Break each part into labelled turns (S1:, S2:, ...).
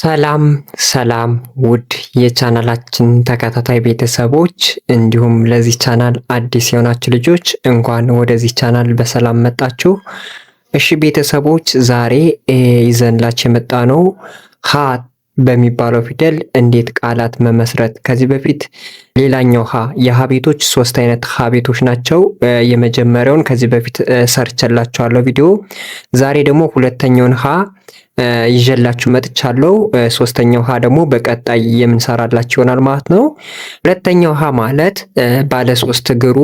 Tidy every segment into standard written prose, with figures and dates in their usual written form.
S1: ሰላም ሰላም ውድ የቻናላችን ተከታታይ ቤተሰቦች እንዲሁም ለዚህ ቻናል አዲስ የሆናችሁ ልጆች እንኳን ወደዚህ ቻናል በሰላም መጣችሁ። እሺ ቤተሰቦች ዛሬ ይዘንላችሁ የመጣነው ሀ በሚባለው ፊደል እንዴት ቃላት መመስረት። ከዚህ በፊት ሌላኛው የሀ ቤቶች ሶስት አይነት ሀ ቤቶች ናቸው። የመጀመሪያውን ከዚህ በፊት ሰርቼላችኋለሁ ቪዲዮ። ዛሬ ደግሞ ሁለተኛውን ሀ ይዤላችሁ መጥቻለሁ። ሶስተኛው ሀ ደግሞ በቀጣይ የምንሰራላችሁ ይሆናል ማለት ነው። ሁለተኛው ሀ ማለት ባለ ሶስት እግሩ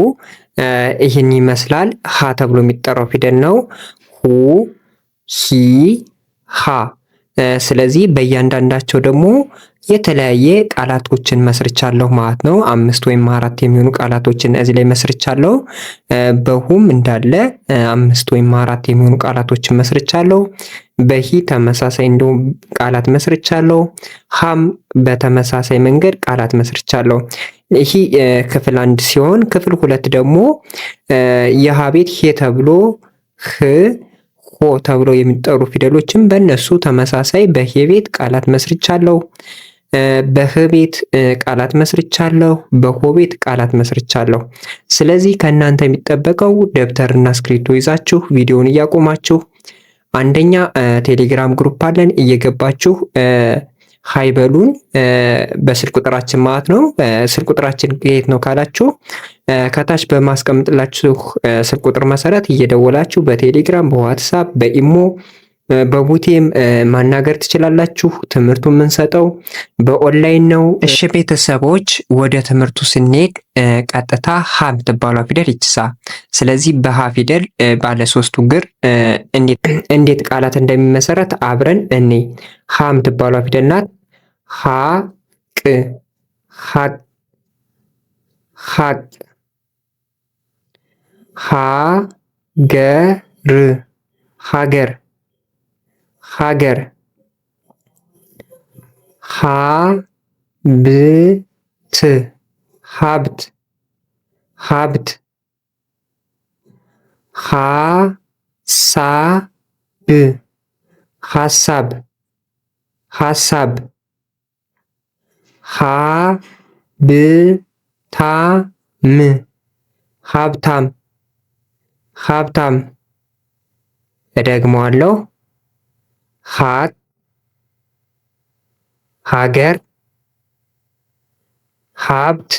S1: ይህን ይመስላል። ሀ ተብሎ የሚጠራው ፊደል ነው። ሁ፣ ሂ፣ ሀ። ስለዚህ በእያንዳንዳቸው ደግሞ የተለያየ ቃላቶችን መስርቻለሁ ማለት ነው። 5 ወይም 4 የሚሆኑ ቃላቶችን እዚህ ላይ መስርቻለሁ። በሁም እንዳለ 5 ወይም 4 የሚሆኑ ቃላቶችን መስርቻለሁ። በሂ ተመሳሳይ እንደውም ቃላት መስርቻለሁ። ሀም በተመሳሳይ መንገድ ቃላት መስርቻለሁ። ይህ ክፍል 1 ሲሆን ክፍል 2 ደግሞ የሀ ቤት ሄ ተብሎ ህ ሆ ተብሎ የሚጠሩ ፊደሎችን በእነሱ ተመሳሳይ በሄ ቤት ቃላት መስርቻለሁ። በህ ቤት ቃላት መስርቻለሁ። በሆ ቤት ቃላት መስርቻለሁ። ስለዚህ ከእናንተ የሚጠበቀው ደብተርና እስክሪብቶ ይዛችሁ ቪዲዮውን እያቆማችሁ አንደኛ ቴሌግራም ግሩፕ አለን፣ እየገባችሁ ሃይበሉን በስልክ ቁጥራችን ማለት ነው። ስልክ ቁጥራችን የት ነው ካላችሁ ከታች በማስቀምጥላችሁ ስልክ ቁጥር መሰረት እየደወላችሁ በቴሌግራም፣ በዋትሳፕ፣ በኢሞ፣ በቡቴም ማናገር ትችላላችሁ። ትምህርቱ የምንሰጠው በኦንላይን ነው። እሺ ቤተሰቦች ወደ ትምህርቱ ስንሄድ ቀጥታ ሀ የምትባለው ፊደል ይችሳ። ስለዚህ በሀ ፊደል ባለ ሶስቱ እግር እንዴት ቃላት እንደሚመሰረት አብረን እኔ ሀ የምትባለው ፊደል ናት። ሀቅ፣ ሀቅ፣ ሀቅ። ሀገር፣ ሀገር፣ ሀገር። ሀብት፣ ሀብት፣ ሀብት። ሀሳብ፣ ሀሳብ፣ ሀሳብ። ሀብታም፣ ሀብታም፣ ሀብታም። እደግመዋለሁ። ሀቅ፣ ሀገር፣ ሀብት፣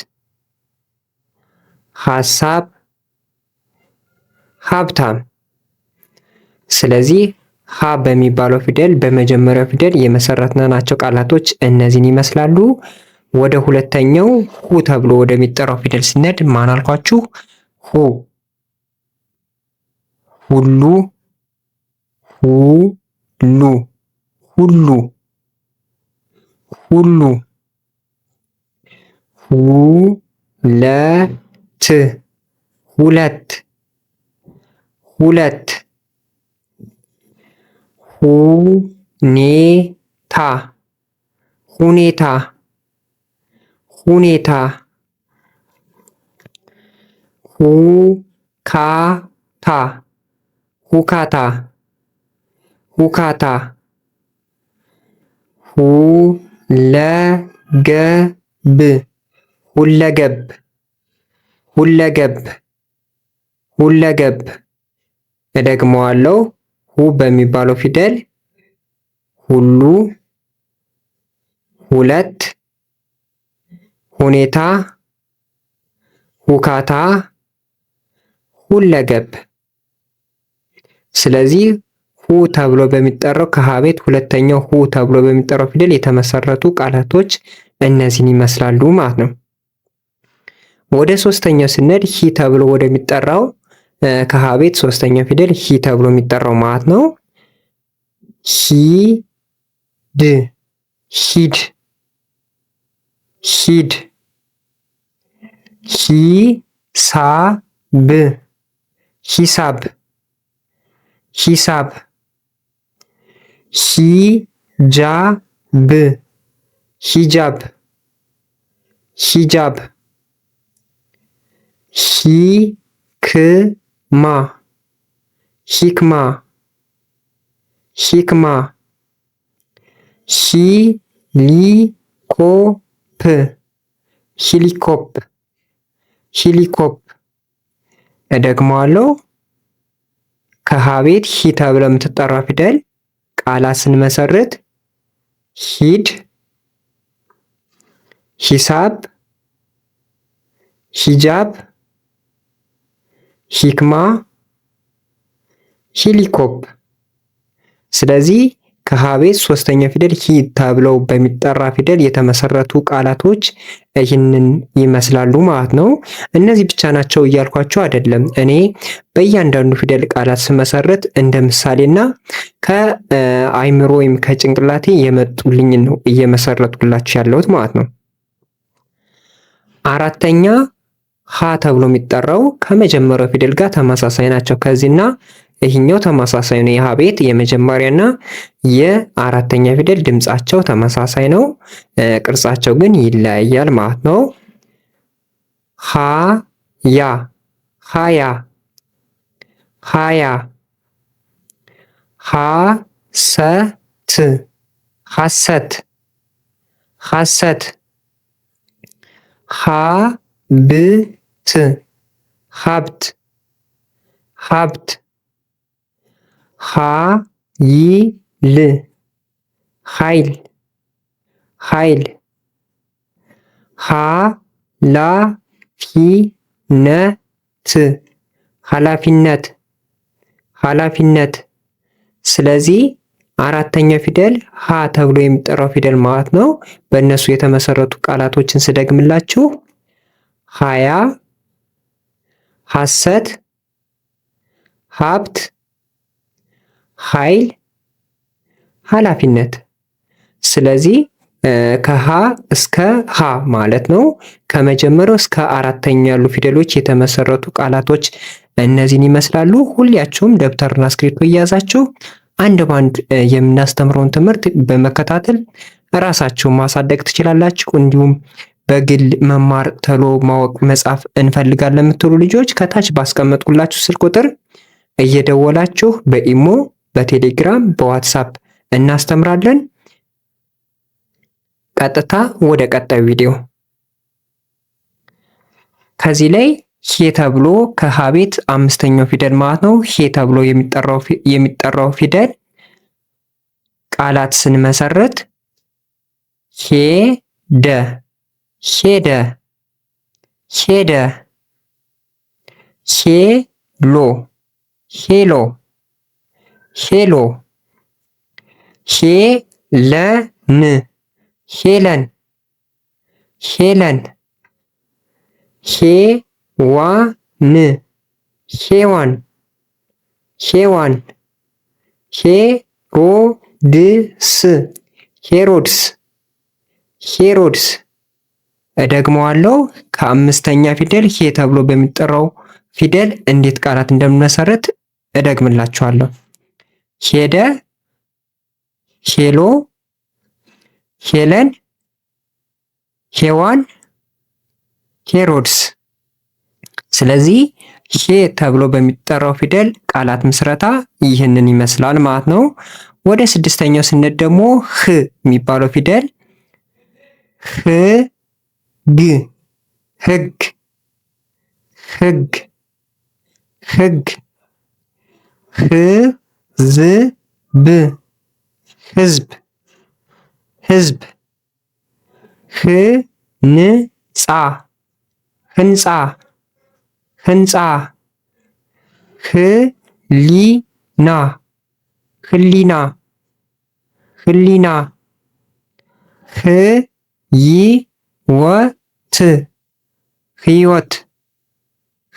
S1: ሀሳብ፣ ሀብታም። ስለዚህ ሀ በሚባለው ፊደል በመጀመሪያው ፊደል የመሰረትናቸው ቃላቶች እነዚህን ይመስላሉ። ወደ ሁለተኛው ሁ ተብሎ ወደሚጠራው ፊደል ስንሄድ ማን አልኳችሁ? ሁ፣ ሁሉ፣ ሁሉ፣ ሁሉ፣ ሁሉ። ሁለት፣ ሁለት፣ ሁለት። ሁኔታ፣ ሁኔታ፣ ሁኔታ። ሁካታ፣ ሁካታ፣ ሁካታ። ሁለገብ፣ ሁለገብ፣ ሁለገብ፣ ሁለገብ። እደግመዋለሁ። ሁ በሚባለው ፊደል ሁሉ፣ ሁለት፣ ሁኔታ፣ ሁካታ፣ ሁለገብ። ስለዚህ ሁ ተብሎ በሚጠራው ከሀ ቤት ሁለተኛው ሁ ተብሎ በሚጠራው ፊደል የተመሰረቱ ቃላቶች እነዚህን ይመስላሉ ማለት ነው። ወደ ሶስተኛው ስንሄድ ሂ ተብሎ ወደሚጠራው ከሀ ቤት ሶስተኛው ፊደል ሂ ተብሎ የሚጠራው ማለት ነው። ሂድ፣ ሂድ፣ ሂድ። ሂሳብ፣ ሂሳብ፣ ሂሳብ። ሂጃብ፣ ሂጃብ፣ ሂጃብ። ሂክማ፣ ሂክማ፣ ሂክማ። ሂሊኮፕ ሂሊኮፕ ሂሊኮፕ። እደግመዋለሁ። ከሀ ቤት ሂ ተብላ የምትጠራ ፊደል ቃላት ስንመሰርት ሂድ፣ ሂሳብ፣ ሂጃብ፣ ሂክማ፣ ሂሊኮፕ። ስለዚህ ከሀ ቤት ሶስተኛ ፊደል ሂ ተብለው በሚጠራ ፊደል የተመሰረቱ ቃላቶች ይህንን ይመስላሉ ማለት ነው። እነዚህ ብቻ ናቸው እያልኳቸው አይደለም። እኔ በእያንዳንዱ ፊደል ቃላት ስመሰረት እንደ ምሳሌና ከአይምሮ ወይም ከጭንቅላቴ የመጡልኝ ነው እየመሰረቱላችሁ ያለሁት ማለት ነው። አራተኛ ሀ ተብሎ የሚጠራው ከመጀመሪያው ፊደል ጋር ተመሳሳይ ናቸው። ከዚህና ይህኛው ተመሳሳይ ነው። የሀ ቤት የመጀመሪያና የአራተኛ ፊደል ድምጻቸው ተመሳሳይ ነው። ቅርጻቸው ግን ይለያያል ማለት ነው። ሀያ ሀያ ሀያ ሀሰት ሐሰት ሐሰት ሀብት ሀብት ሀብት ኃይል ኃይል ኃይል ኃላፊነት ኃላፊነት ኃላፊነት። ስለዚህ አራተኛው ፊደል ሀ ተብሎ የሚጠራው ፊደል ማለት ነው። በእነሱ የተመሰረቱ ቃላቶችን ስደግምላችሁ ሀያ፣ ሐሰት፣ ሀብት፣ ኃይል፣ ኃላፊነት። ስለዚህ ከሀ እስከ ሀ ማለት ነው። ከመጀመሪያው እስከ አራተኛ ያሉ ፊደሎች የተመሰረቱ ቃላቶች እነዚህን ይመስላሉ። ሁላችሁም ደብተርና እስክሪብቶ እያያዛችሁ አንድ ባንድ የምናስተምረውን ትምህርት በመከታተል ራሳችሁን ማሳደግ ትችላላችሁ። እንዲሁም በግል መማር ተሎ ማወቅ መጻፍ እንፈልጋለን የምትሉ ልጆች ከታች ባስቀመጥኩላችሁ ስልክ ቁጥር እየደወላችሁ በኢሞ፣ በቴሌግራም፣ በዋትሳፕ እናስተምራለን። ቀጥታ ወደ ቀጣዩ ቪዲዮ። ከዚህ ላይ ሄ ተብሎ ከሀ ቤት አምስተኛው ፊደል ማለት ነው። ሄ ተብሎ የሚጠራው ፊደል ቃላት ስንመሰረት ሄደ ሄደ ሄደ ሄሎ ሄሎ ሄሎ ሄለን ሄለን ሄለን ሄዋን ሄዋን ሄዋን ሄሮድስ ሄሮድስ ሄሮድስ። እደግመዋለሁ። ከአምስተኛ ፊደል ሄ ተብሎ በሚጠራው ፊደል እንዴት ቃላት እንደምንመሰርት እደግምላችኋለሁ። ሄደ፣ ሄሎ፣ ሄለን፣ ሄዋን፣ ሄሮድስ። ስለዚህ ሄ ተብሎ በሚጠራው ፊደል ቃላት ምስረታ ይህንን ይመስላል ማለት ነው። ወደ ስድስተኛው ስንሄድ ደግሞ ህ የሚባለው ፊደል ህግ ህግ ህግ ህግ ህዝብ ህዝብ ህዝብ ህንጻ ህንጻ ህንጻ ህሊና ህሊና ህሊና ህይወት ህይወት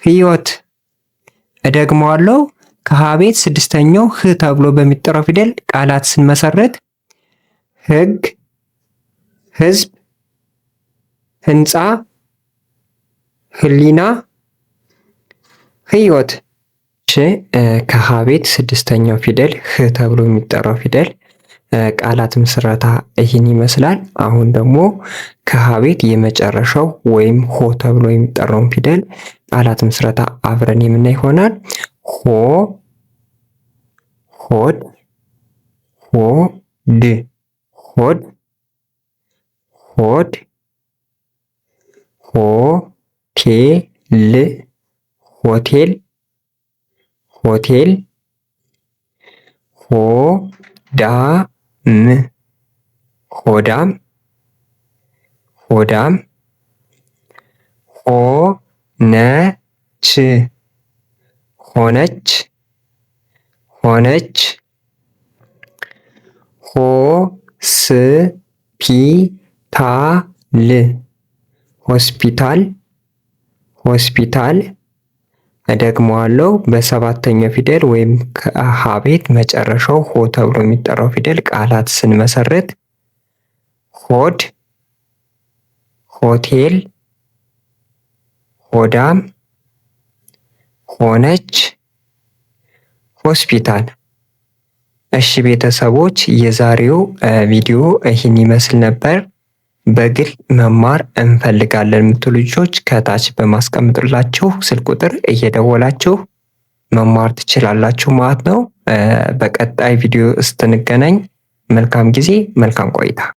S1: ህይወት። እደግመዋለሁ። ከሀ ቤት ስድስተኛው ህ ተብሎ በሚጠራው ፊደል ቃላት ስንመሰረት ህግ፣ ህዝብ፣ ህንጻ፣ ህሊና፣ ህይወት። ከሀ ቤት ስድስተኛው ፊደል ህ ተብሎ የሚጠራው ፊደል ቃላት ምስረታ ይህን ይመስላል። አሁን ደግሞ ከሀ ቤት የመጨረሻው ወይም ሆ ተብሎ የሚጠራውን ፊደል ቃላት ምስረታ አብረን የምናይ ይሆናል። ሆ፣ ሆድ፣ ሆድ፣ ሆ፣ ሆድ ሆድ ሆቴል ሆቴል ሆቴል ሆዳም ሆዳም ሆዳም ሆነች ሆነች ሆነች ሆስፒታል ሆስፒታል ሆስፒታል። እደግመዋለሁ። በሰባተኛው ፊደል ወይም ከሀ ቤት መጨረሻው ሆ ተብሎ የሚጠራው ፊደል ቃላት ስንመሰርት ሆድ፣ ሆቴል፣ ሆዳም፣ ሆነች፣ ሆስፒታል። እሺ ቤተሰቦች የዛሬው ቪዲዮ ይህን ይመስል ነበር። በግል መማር እንፈልጋለን የምትሉ ልጆች ከታች በማስቀምጥላችሁ ስልክ ቁጥር እየደወላችሁ መማር ትችላላችሁ ማለት ነው። በቀጣይ ቪዲዮ እስክንገናኝ መልካም ጊዜ፣ መልካም ቆይታ